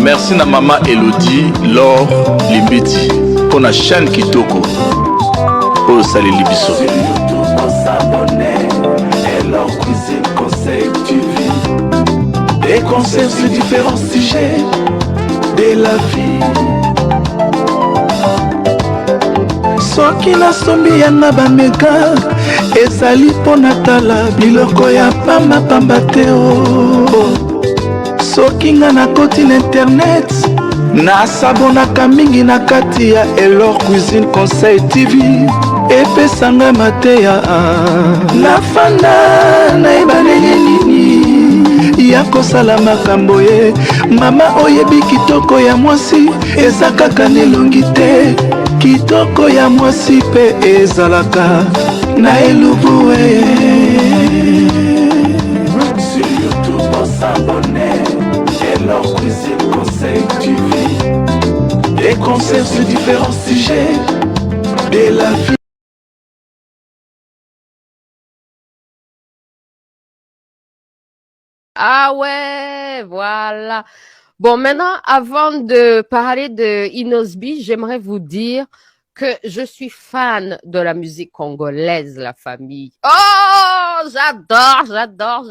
Merci na maman Elodie, Laure, Limbiti, pour la chaîne Kitoko. Oh, salut Libiso. Sur YouTube, on s'abonner. Et leur cuisine, conseil, tu vis. Des conseils sur différents sujets de la vie. Soki nasombi yanga bameka ezali mpo natala biloko ya pamba te o. Soki nga nakoti na internet nasabonaka mingi na kati ya Elor Cuisine Conseil TV epesanga mateya nafanda nayeba ndenge nini ya kosala makambo ye. Mama oyebi kitoko ya mwasi eza kaka nelongi te, kitoko ya mwasi pe ezalaka na elubu. Sur YouTube on s'abonner. Elor Cuisine Conseil TV. Des conseils sur différents sujets de la vie. Ah ouais, voilà. Bon, maintenant, avant de parler de Inosbi, j'aimerais vous dire que je suis fan de la musique congolaise, la famille. Oh, j'adore.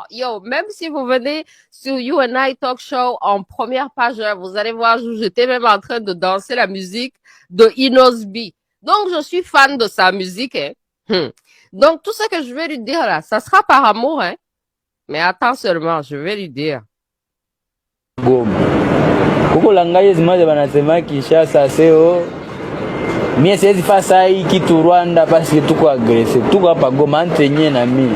Yo, même si vous venez sur You and I Talk Show en première page, vous allez voir, j'étais même en train de danser la musique de Inosbi. Donc, je suis fan de sa musique. Hein. Donc, tout ce que je vais lui dire là, ça sera par amour, hein. Mais attends seulement, je vais lui dire. Goma. Kuko langaye zimaze banasema Kinshasa seo. Mie siwezi fasa hii kitu Rwanda parce que tuko agressé. Tuko hapa Goma antenye na mimi.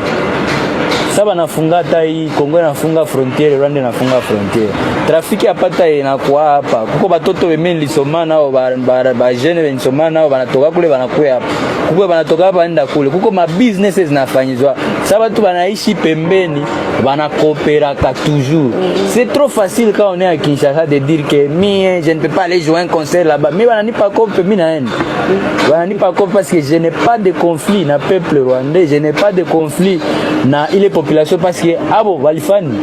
Saba nafunga hata hii Kongo nafunga frontiere, Rwanda nafunga frontiere. Trafiki apata inakuwa hapa. Kuko batoto beme nilisoma nao ba jeune nilisoma nao banatoka kule banakuya hapa. Kuko banatoka hapa enda kule. Kuko ma businesses zinafanyizwa. Saba tu banaishi pembeni, banakooperaka toujours. C'est trop facile quand on est à Kinshasa de dire que mie je ne peux pas aller jouer un concert là-bas. Mais bananipa kompe mimi naenda. Bananipa kompe parce que je n'ai pas de conflit na peuple rwandais, je n'ai pas de conflit na ile population parce que abo walifani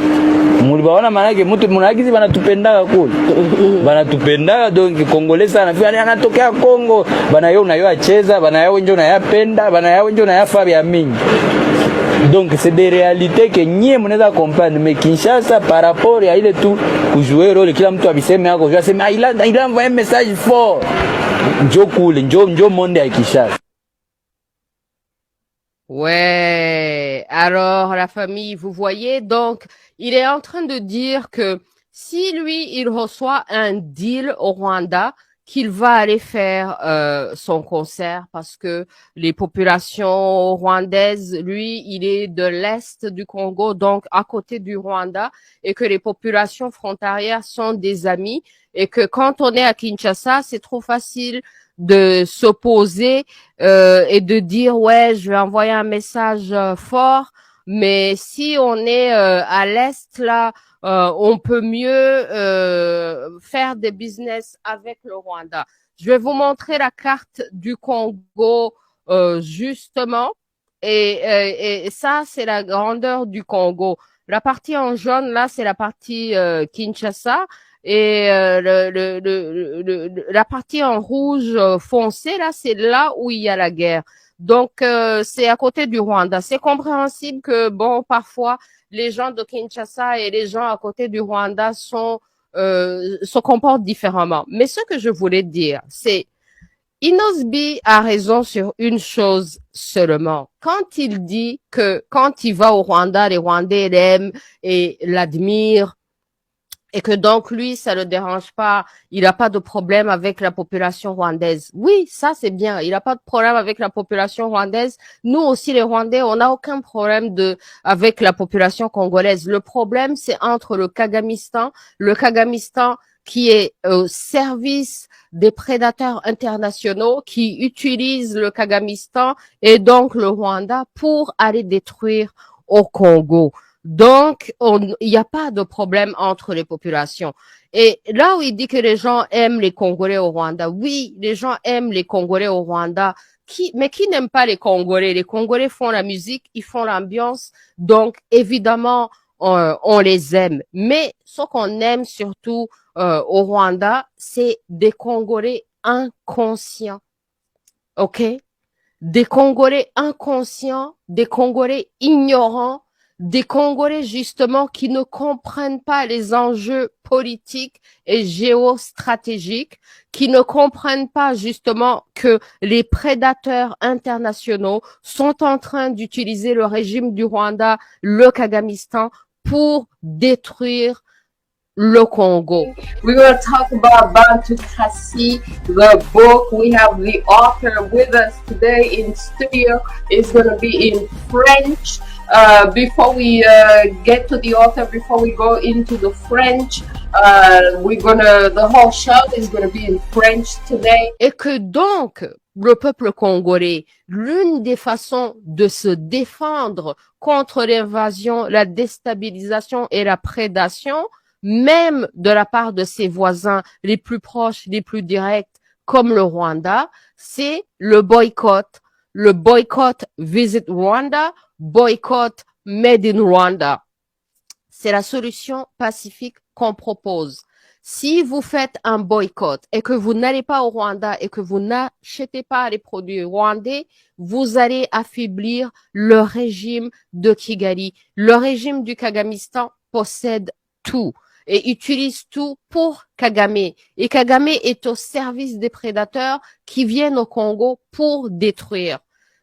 mulibaona manake mtu munagizi banatupendaka kule banatupendaka donc congolais sana vile anatokea Kongo bana yao na yao acheza bana yao ndio na yapenda bana yao ndio na yafa ya mingi. Donc c'est des réalités que nyie mnaweza comprendre, mais Kinshasa par rapport à ile tu kujouer role kila mtu abiseme yako je sema il a envoyé un message fort njo kule njo monde ya Kinshasa. Ouais, alors la famille, vous voyez, donc il est en train de dire que si lui, il reçoit un deal au Rwanda, qu'il va aller faire son concert parce que les populations rwandaises, lui, il est de l'est du Congo, donc à côté du Rwanda, et que les populations frontalières sont des amis, et que quand on est à Kinshasa, c'est trop facile de s'opposer et de dire ouais je vais envoyer un message fort, mais si on est à l'est là on peut mieux faire des business avec le Rwanda. Je vais vous montrer la carte du Congo justement et ça c'est la grandeur du Congo. La partie en jaune là c'est la partie Kinshasa. Et la partie en rouge foncé, là, c'est là où il y a la guerre. Donc, c'est à côté du Rwanda. C'est compréhensible que, bon, parfois, les gens de Kinshasa et les gens à côté du Rwanda se comportent différemment. Mais ce que je voulais dire, c'est Inosbi a raison sur une chose seulement. Quand il dit que quand il va au Rwanda, les Rwandais l'aiment et l'admirent, et que donc lui, ça le dérange pas, il n'a pas de problème avec la population rwandaise. Oui, ça c'est bien, il n'a pas de problème avec la population rwandaise. Nous aussi les Rwandais, on n'a aucun problème avec la population congolaise. Le problème, c'est entre le Kagamistan qui est au service des prédateurs internationaux qui utilisent le Kagamistan et donc le Rwanda pour aller détruire au Congo. Donc, il n'y a pas de problème entre les populations. Et là où il dit que les gens aiment les Congolais au Rwanda, oui, les gens aiment les Congolais au Rwanda, mais qui n'aime pas les Congolais? Les Congolais font la musique, ils font l'ambiance, donc évidemment, on les aime. Mais ce qu'on aime surtout au Rwanda, c'est des Congolais inconscients. OK? Des Congolais inconscients, des Congolais ignorants, des Congolais justement qui ne comprennent pas les enjeux politiques et géostratégiques, qui ne comprennent pas justement que les prédateurs internationaux sont en train d'utiliser le régime du Rwanda, le Kagamistan, pour détruire le Congo. We're going to talk about Bantu Kasi, the book. We have the author with us today in studio. It's going to be in French. Before we get to the author, before we go into the French, the whole show is going to be in French today. Et que donc, le peuple congolais, l'une des façons de se défendre contre l'invasion, la déstabilisation et la prédation, même de la part de ses voisins les plus proches, les plus directs, comme le Rwanda, c'est le boycott. Le boycott Visit Rwanda, boycott Made in Rwanda. C'est la solution pacifique qu'on propose. Si vous faites un boycott et que vous n'allez pas au Rwanda et que vous n'achetez pas les produits rwandais, vous allez affaiblir le régime de Kigali. Le régime du Kagamistan possède tout et utilise tout pour Kagame. Et Kagame est au service des prédateurs qui viennent au Congo pour détruire.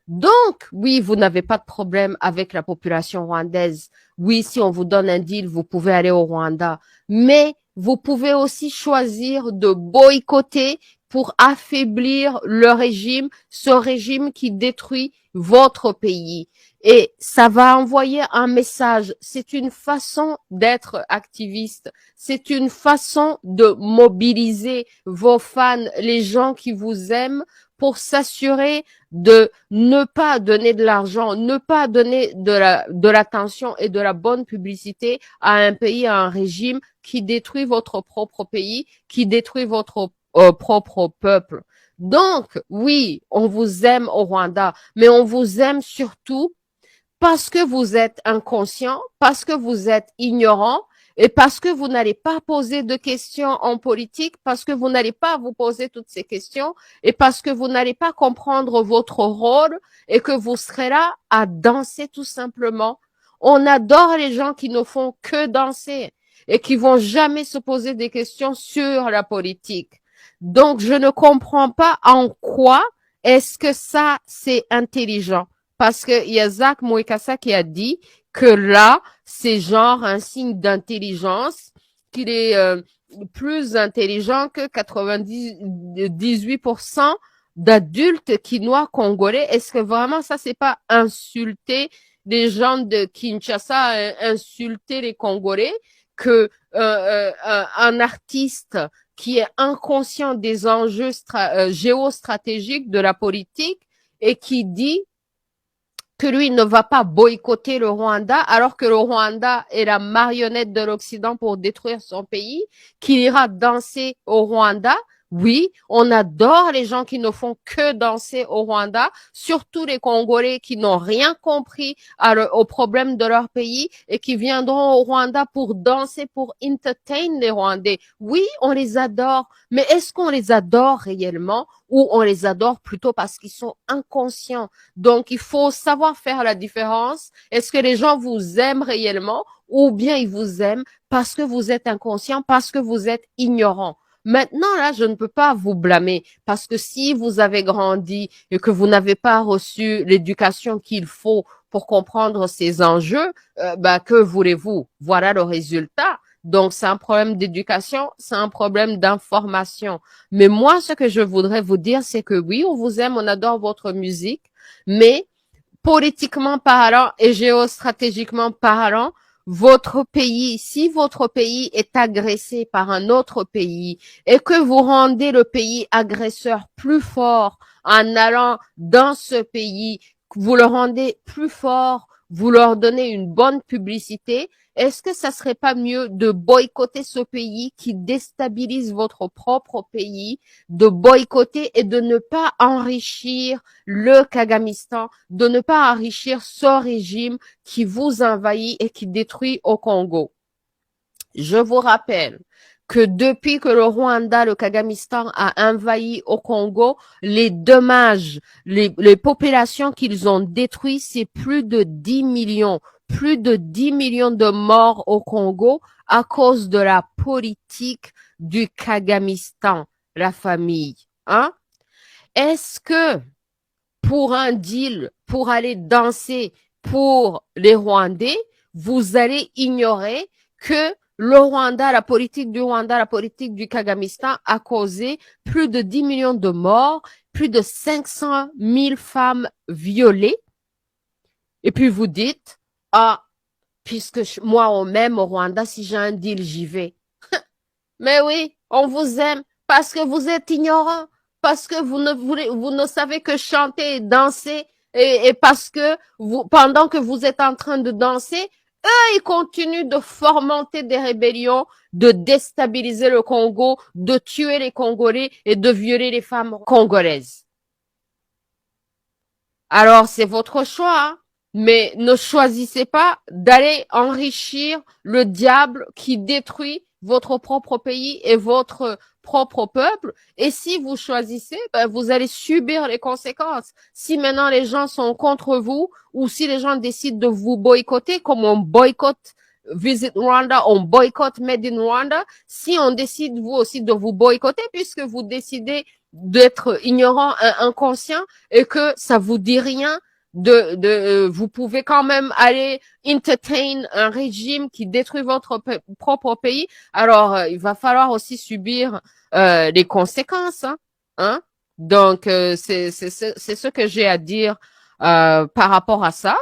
Donc, oui, vous n'avez pas de problème avec la population rwandaise. Oui, si on vous donne un deal, vous pouvez aller au Rwanda. Mais vous pouvez aussi choisir de boycotter pour affaiblir le régime, ce régime qui détruit votre pays. Et ça va envoyer un message. C'est une façon d'être activiste. C'est une façon de mobiliser vos fans, les gens qui vous aiment, pour s'assurer de ne pas donner de l'argent, ne pas donner de l'attention et de la bonne publicité à un pays, à un régime qui détruit votre propre pays, qui détruit votre propre peuple. Donc, oui, on vous aime au Rwanda, mais on vous aime surtout parce que vous êtes inconscient, parce que vous êtes ignorant et parce que vous n'allez pas poser de questions en politique, parce que vous n'allez pas vous poser toutes ces questions et parce que vous n'allez pas comprendre votre rôle et que vous serez là à danser tout simplement. On adore les gens qui ne font que danser et qui vont jamais se poser des questions sur la politique. Donc, je ne comprends pas en quoi est-ce que ça, c'est intelligent. Parce que il y a Zach Moekassa qui a dit que là, c'est genre un signe d'intelligence, qu'il est plus intelligent que 98% d'adultes quinois congolais. Est-ce que vraiment ça, c'est pas insulter les gens de Kinshasa, insulter les Congolais, que un artiste qui est inconscient des enjeux géostratégiques de la politique et qui dit que lui ne va pas boycotter le Rwanda alors que le Rwanda est la marionnette de l'Occident pour détruire son pays, qu'il ira danser au Rwanda. Oui, on adore les gens qui ne font que danser au Rwanda, surtout les Congolais qui n'ont rien compris aux problèmes de leur pays et qui viendront au Rwanda pour danser, pour entertain les Rwandais. Oui, on les adore, mais est-ce qu'on les adore réellement ou on les adore plutôt parce qu'ils sont inconscients? Donc, il faut savoir faire la différence. Est-ce que les gens vous aiment réellement ou bien ils vous aiment parce que vous êtes inconscient, parce que vous êtes ignorant? Maintenant, là, je ne peux pas vous blâmer parce que si vous avez grandi et que vous n'avez pas reçu l'éducation qu'il faut pour comprendre ces enjeux, que voulez-vous? Voilà le résultat. Donc, c'est un problème d'éducation, c'est un problème d'information. Mais moi, ce que je voudrais vous dire, c'est que oui, on vous aime, on adore votre musique, mais politiquement parlant et géostratégiquement parlant, votre pays, si votre pays est agressé par un autre pays et que vous rendez le pays agresseur plus fort en allant dans ce pays, vous le rendez plus fort, vous leur donnez une bonne publicité, est-ce que ça serait pas mieux de boycotter ce pays qui déstabilise votre propre pays, de boycotter et de ne pas enrichir le Kagamistan, de ne pas enrichir ce régime qui vous envahit et qui détruit au Congo? Je vous rappelle que depuis que le Rwanda, le Kagamistan a envahi au Congo, les dommages, les populations qu'ils ont détruites, c'est plus de 10 millions. Plus de 10 millions de morts au Congo à cause de la politique du Kagamistan, la famille. Hein? Est-ce que pour un deal, pour aller danser pour les Rwandais, vous allez ignorer que le Rwanda, la politique du Rwanda, la politique du Kagamistan a causé plus de 10 millions de morts, plus de 500 000 femmes violées. Et puis vous dites, ah, puisque moi on m'aime au Rwanda, si j'ai un deal, j'y vais. Mais oui, on vous aime parce que vous êtes ignorant, parce que vous ne savez que chanter et danser, et parce que pendant que vous êtes en train de danser, eux, ils continuent de fomenter des rébellions, de déstabiliser le Congo, de tuer les Congolais et de violer les femmes congolaises. Alors, c'est votre choix, hein? Mais ne choisissez pas d'aller enrichir le diable qui détruit votre propre pays et votre propre peuple. Et si vous choisissez, ben, vous allez subir les conséquences. Si maintenant les gens sont contre vous ou si les gens décident de vous boycotter, comme on boycotte Visit Rwanda, on boycotte Made in Rwanda, si on décide vous aussi de vous boycotter puisque vous décidez d'être ignorant, inconscient et que ça vous dit rien, vous pouvez quand même aller entertain un régime qui détruit votre propre pays. Alors, il va falloir aussi subir les conséquences. Hein? Donc, c'est ce que j'ai à dire par rapport à ça.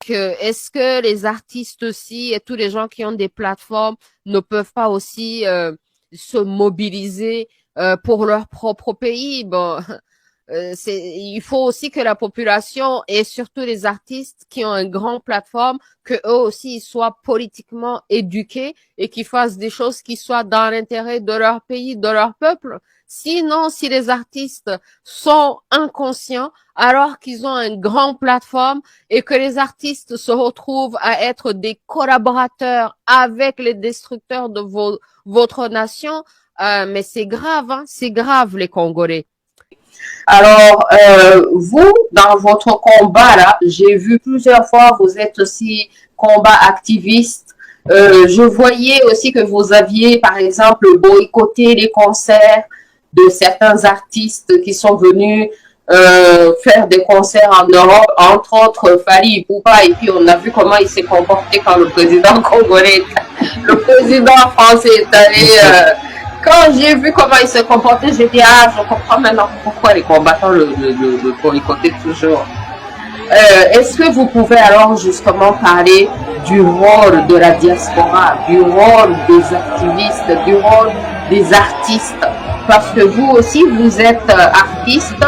Est-ce que les artistes aussi et tous les gens qui ont des plateformes ne peuvent pas aussi se mobiliser pour leur propre pays? Bon. Il faut aussi que la population et surtout les artistes qui ont une grande plateforme, que eux aussi ils soient politiquement éduqués et qu'ils fassent des choses qui soient dans l'intérêt de leur pays, de leur peuple. Sinon, si les artistes sont inconscients, alors qu'ils ont une grande plateforme et que les artistes se retrouvent à être des collaborateurs avec les destructeurs de votre nation, mais c'est grave, hein, c'est grave les Congolais. Alors, vous, dans votre combat, là, j'ai vu plusieurs fois, vous êtes aussi combat activiste. Je voyais aussi que vous aviez, par exemple, boycotté les concerts de certains artistes qui sont venus faire des concerts en Europe, entre autres Fally Ipupa, et puis on a vu comment il s'est comporté quand le président congolais, le président français est allé... Quand j'ai vu comment il se comportait, j'ai dit, ah, je comprends maintenant pourquoi les combattants le boycottaient toujours. Est-ce que vous pouvez alors justement parler du rôle de la diaspora, du rôle des activistes, du rôle des artistes? Parce que vous aussi, vous êtes artiste.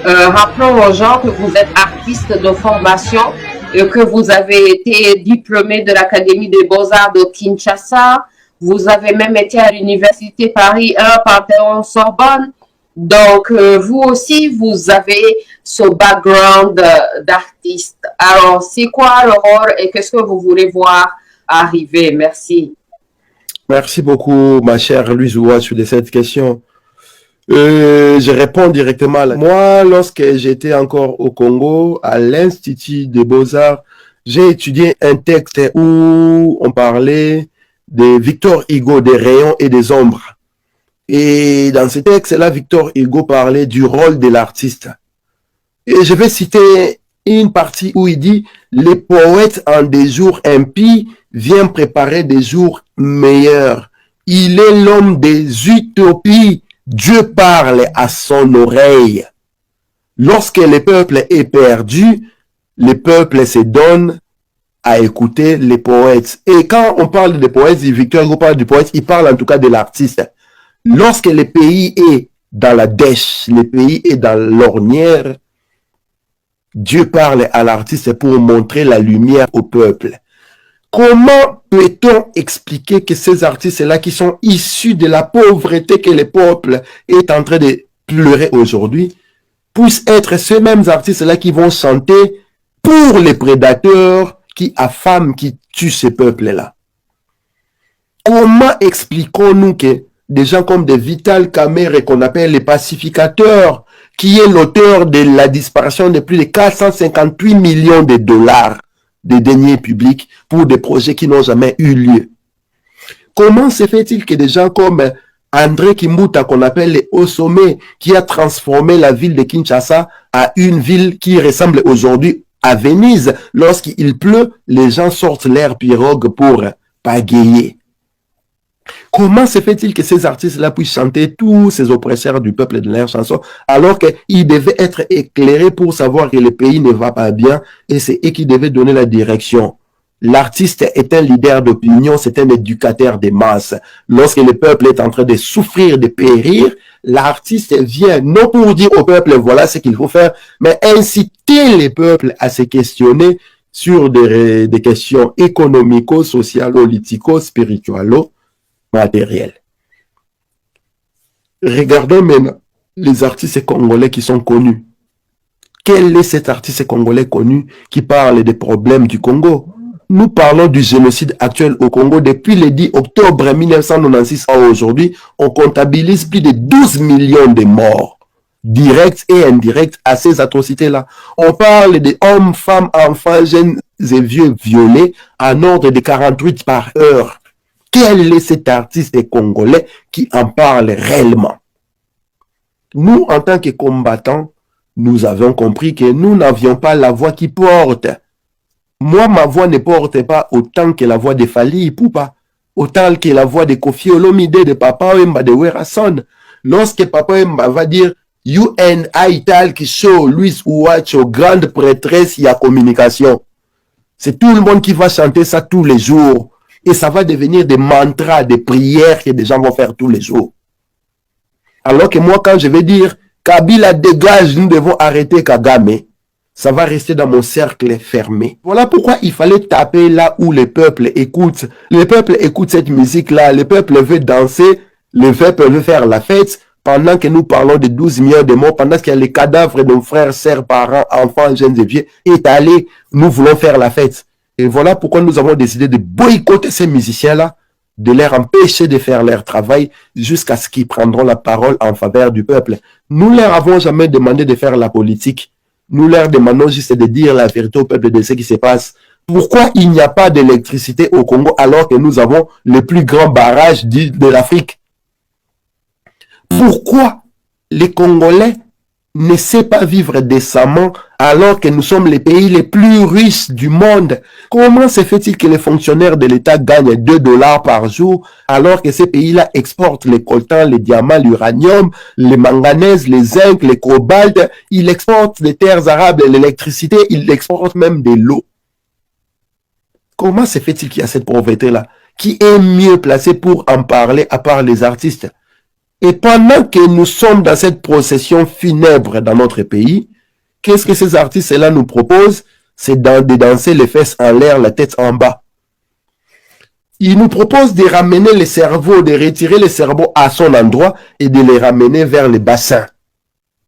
Rappelons aux gens que vous êtes artiste de formation et que vous avez été diplômé de l'Académie des Beaux-Arts de Kinshasa. Vous avez même été à l'Université Paris 1, Panthéon-Sorbonne. Donc, vous aussi, vous avez ce background d'artiste. Alors, c'est quoi le rôle et qu'est-ce que vous voulez voir arriver? Merci. Merci beaucoup, ma chère Louise Ouah, sur cette question. Je réponds directement. Moi, lorsque j'étais encore au Congo, à l'Institut des Beaux-Arts, j'ai étudié un texte où on parlait de Victor Hugo, des rayons et des ombres. Et dans ce texte-là, Victor Hugo parlait du rôle de l'artiste. Et je vais citer une partie où il dit « Les poètes en des jours impies viennent préparer des jours meilleurs. Il est l'homme des utopies. Dieu parle à son oreille. Lorsque le peuple est perdu, le peuple se donne à écouter les poètes. » Et quand on parle des poètes, Victor Hugo parle du poète, il parle en tout cas de l'artiste. Lorsque le pays est dans la dèche, le pays est dans l'ornière, Dieu parle à l'artiste pour montrer la lumière au peuple. Comment peut-on expliquer que ces artistes-là qui sont issus de la pauvreté que le peuple est en train de pleurer aujourd'hui, puissent être ces mêmes artistes-là qui vont chanter pour les prédateurs qui affament, qui tuent ces peuples-là? Comment expliquons-nous que des gens comme des Vital Kamerhe, qu'on appelle les pacificateurs, qui est l'auteur de la disparition de plus de 458 millions de dollars de deniers publics pour des projets qui n'ont jamais eu lieu? Comment se fait-il que des gens comme André Kimbuta, qu'on appelle les hauts sommets, qui a transformé la ville de Kinshasa à une ville qui ressemble aujourd'hui à Venise, lorsqu'il pleut, les gens sortent leur pirogue pour pagayer? Comment se fait-il que ces artistes-là puissent chanter tous ces oppresseurs du peuple de leurs chansons alors qu'ils devaient être éclairés pour savoir que le pays ne va pas bien et c'est eux qui devaient donner la direction? L'artiste est un leader d'opinion, c'est un éducateur des masses. Lorsque le peuple est en train de souffrir, de périr, l'artiste vient non pour dire au peuple voilà ce qu'il faut faire, mais inciter les peuples à se questionner sur des questions économico, socialo-politico, spiritualo, matériel. Regardons maintenant les artistes congolais qui sont connus. Quel est cet artiste congolais connu qui parle des problèmes du Congo? Nous parlons du génocide actuel au Congo. Depuis le 10 octobre 1996 à aujourd'hui, on comptabilise plus de 12 millions de morts, directs et indirects, à ces atrocités-là. On parle de hommes, femmes, enfants, jeunes et vieux violés en ordre de 48 par heure. Quel est cet artiste congolais qui en parle réellement? Nous, en tant que combattants, nous avons compris que nous n'avions pas la voix qui porte. Moi, ma voix ne porte pas autant que la voix de Fally Ipupa, autant que la voix de Kofi Olomide, de Papa Wemba, de Werason. Lorsque Papa Wemba va dire « You and I talk show, Louis Uwacho, grande prêtresse, il y a communication », c'est tout le monde qui va chanter ça tous les jours. Et ça va devenir des mantras, des prières que des gens vont faire tous les jours. Alors que moi, quand je vais dire « Kabila dégage, nous devons arrêter Kagame », ça va rester dans mon cercle fermé. Voilà pourquoi il fallait taper là où le peuple écoute. Le peuple écoute cette musique-là, le peuple veut danser, le peuple veut faire la fête, pendant que nous parlons de 12 millions de morts, pendant qu'il y a les cadavres de nos frères, sœurs, parents, enfants, jeunes et vieux étalés, nous voulons faire la fête. Et voilà pourquoi nous avons décidé de boycotter ces musiciens-là, de leur empêcher de faire leur travail jusqu'à ce qu'ils prendront la parole en faveur du peuple. Nous leur avons jamais demandé de faire la politique. Nous leur demandons juste de dire la vérité au peuple de ce qui se passe. Pourquoi il n'y a pas d'électricité au Congo alors que nous avons le plus grand barrage de l'Afrique? Pourquoi les Congolais ne savent pas vivre décemment alors que nous sommes les pays les plus riches du monde? Comment se fait-il que les fonctionnaires de l'État gagnent 2 $ par jour alors que ces pays-là exportent les coltans, les diamants, l'uranium, les manganèses, les zinc, les cobalt, ils exportent les terres arables, l'électricité, ils exportent même de l'eau? Comment se fait-il qu'il y a cette pauvreté-là? Qui est mieux placé pour en parler à part les artistes? Et pendant que nous sommes dans cette procession funèbre dans notre pays, qu'est-ce que ces artistes-là nous proposent? C'est de danser les fesses en l'air, la tête en bas. Ils nous proposent de ramener les cerveaux, de retirer les cerveaux à son endroit et de les ramener vers les bassins.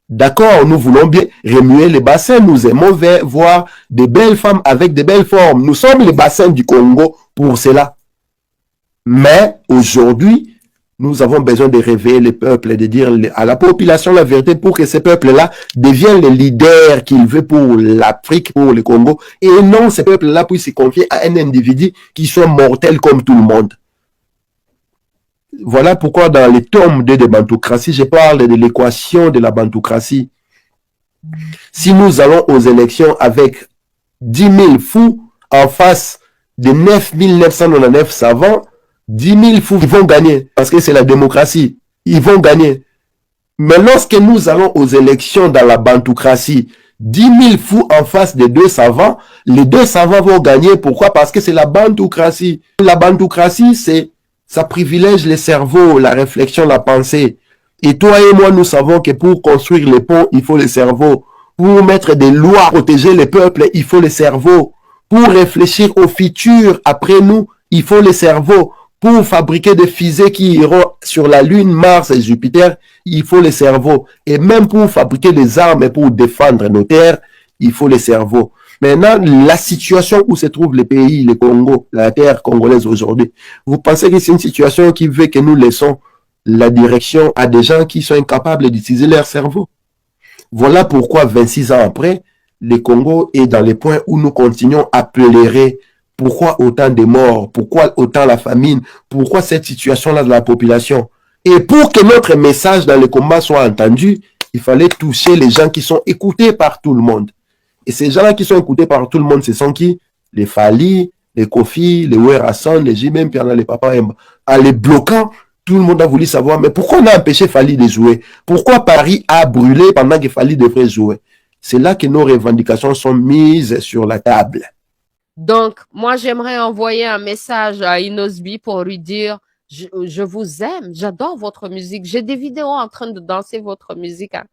D'accord, nous voulons bien remuer les bassins, nous aimons voir de belles femmes avec de belles formes. Nous sommes les bassins du Congo pour cela. Mais aujourd'hui, nous avons besoin de réveiller le peuple, de dire à la population la vérité pour que ces peuples-là deviennent les leaders qu'il veut pour l'Afrique, pour le Congo. Et non, ces peuples-là puissent se confier à un individu qui soit mortel comme tout le monde. Voilà pourquoi dans les tomes de Bantoocratie, je parle de l'équation de la Bantoocratie. Si nous allons aux élections avec 10 000 fous en face de 9 999 savants, 10 000 fous, ils vont gagner, parce que c'est la démocratie. Ils vont gagner. Mais lorsque nous allons aux élections dans la Bantoocratie, 10 000 fous en face des 2 savants, les 2 savants vont gagner. Pourquoi? Parce que c'est la Bantoocratie. La Bantoocratie, ça privilège les cerveaux, la réflexion, la pensée. Et toi et moi, nous savons que pour construire les ponts, il faut les cerveaux. Pour mettre des lois, protéger les peuples, il faut les cerveaux. Pour réfléchir au futur après nous, il faut les cerveaux. Pour fabriquer des fusées qui iront sur la Lune, Mars et Jupiter, il faut les cerveaux. Et même pour fabriquer des armes et pour défendre nos terres, il faut les cerveaux. Maintenant, la situation où se trouvent les pays, le Congo, la terre congolaise aujourd'hui, vous pensez que c'est une situation qui veut que nous laissons la direction à des gens qui sont incapables d'utiliser leur cerveau? Voilà pourquoi 26 ans après, le Congo est dans les points où nous continuons à pleurer. Pourquoi autant de morts? Pourquoi autant la famine? Pourquoi cette situation-là de la population? Et pour que notre message dans le combat soit entendu, il fallait toucher les gens qui sont écoutés par tout le monde. Et ces gens-là qui sont écoutés par tout le monde, ce sont qui? Les Fali, les Kofi, les Werasson, les Jimem, les Papa Emba. En les bloquant, tout le monde a voulu savoir, mais pourquoi on a empêché Fali de jouer? Pourquoi Paris a brûlé pendant que Fali devrait jouer? C'est là que nos revendications sont mises sur la table. Donc, moi, j'aimerais envoyer un message à Inosbi pour lui dire, je vous aime, j'adore votre musique. J'ai des vidéos en train de danser votre musique. Hein.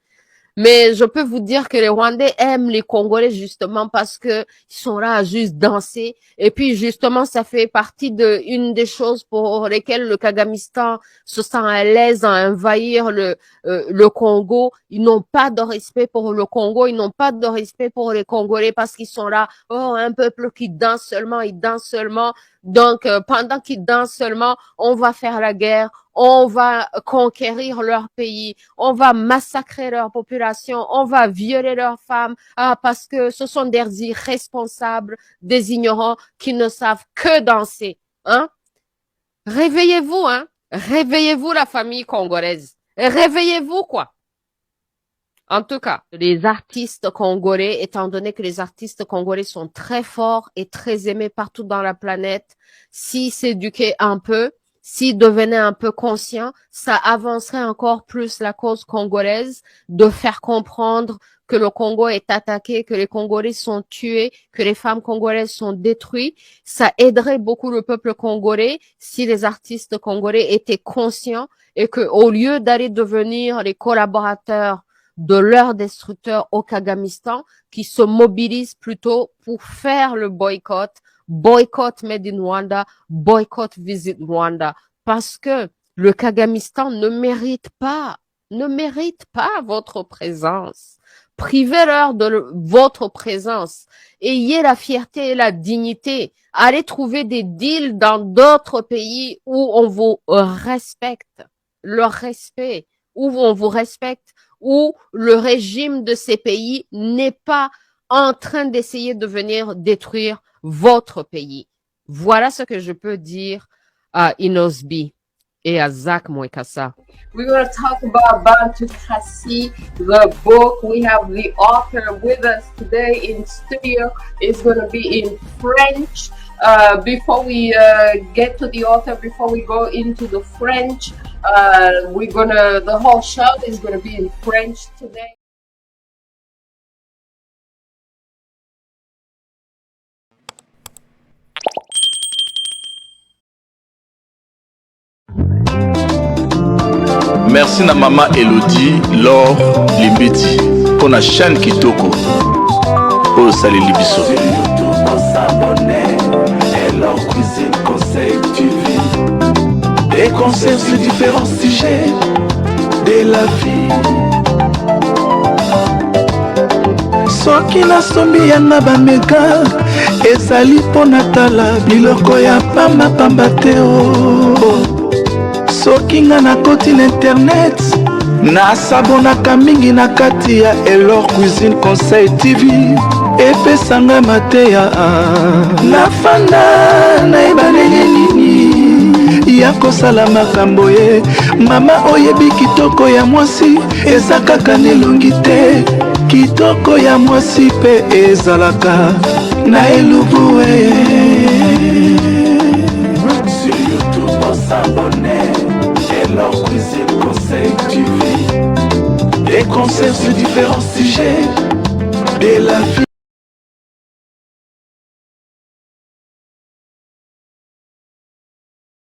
Mais je peux vous dire que les Rwandais aiment les Congolais justement parce que ils sont là à juste danser. Et puis justement, ça fait partie de une des choses pour lesquelles le Kagamistan se sent à l'aise à envahir le Congo. Ils n'ont pas de respect pour le Congo, ils n'ont pas de respect pour les Congolais parce qu'ils sont là, oh, un peuple qui danse seulement, ils dansent seulement. Donc, pendant qu'ils dansent seulement, on va faire la guerre, on va conquérir leur pays, on va massacrer leur population, on va violer leurs femmes, parce que ce sont des irresponsables, des ignorants qui ne savent que danser. Hein? Réveillez-vous, hein? Réveillez-vous la famille congolaise. Réveillez-vous, quoi. En tout cas, les artistes congolais, étant donné que les artistes congolais sont très forts et très aimés partout dans la planète, s'ils s'éduquaient un peu, s'ils devenaient un peu conscients, ça avancerait encore plus la cause congolaise de faire comprendre que le Congo est attaqué, que les Congolais sont tués, que les femmes congolaises sont détruites. Ça aiderait beaucoup le peuple congolais si les artistes congolais étaient conscients et que, au lieu d'aller devenir les collaborateurs de leurs destructeurs au Kagamistan, qui se mobilisent plutôt pour faire le boycott Made in Rwanda, boycott Visit Rwanda, parce que le Kagamistan ne mérite pas votre présence. Privez-leur de votre présence. Ayez la fierté et la dignité. Allez trouver des deals dans d'autres pays où on vous respecte. Le respect, où on vous respecte, où le régime de ces pays n'est pas en train d'essayer de venir détruire votre pays. Voilà ce que je peux dire à Inosbi et à Zach Mwekassa. We're going to talk about Bantu Kasi, the book. We have the author with us today in studio. It's going to be in French. Before we get to the author, before we go into the French, the whole show is going to be in French today. Merci na mama Elodie Laure Limbiti pour la chaîne Kitoko. Oh salut Libiso. Leur cuisine, conseil, tu vis. Des concerts sur différents sujets de la vie. Soki nasombi yana bameka ezali mpo natala biloko ya pamba te o. Soki nga nakoti na internet nasabonaka mingi na kati ya Elor Cuisine Conseil TV epesanga mateya nafanda nayebanenge nini ya kosala makambo ye mama oyebi kitoko ya mwasi eza kaka nelongi te kitoko ya mwasi mpe ezalaka na elubu sur YouTube on s'abonne Elor Cuisine Conseil TV des concerts sur différents sujets de la vie.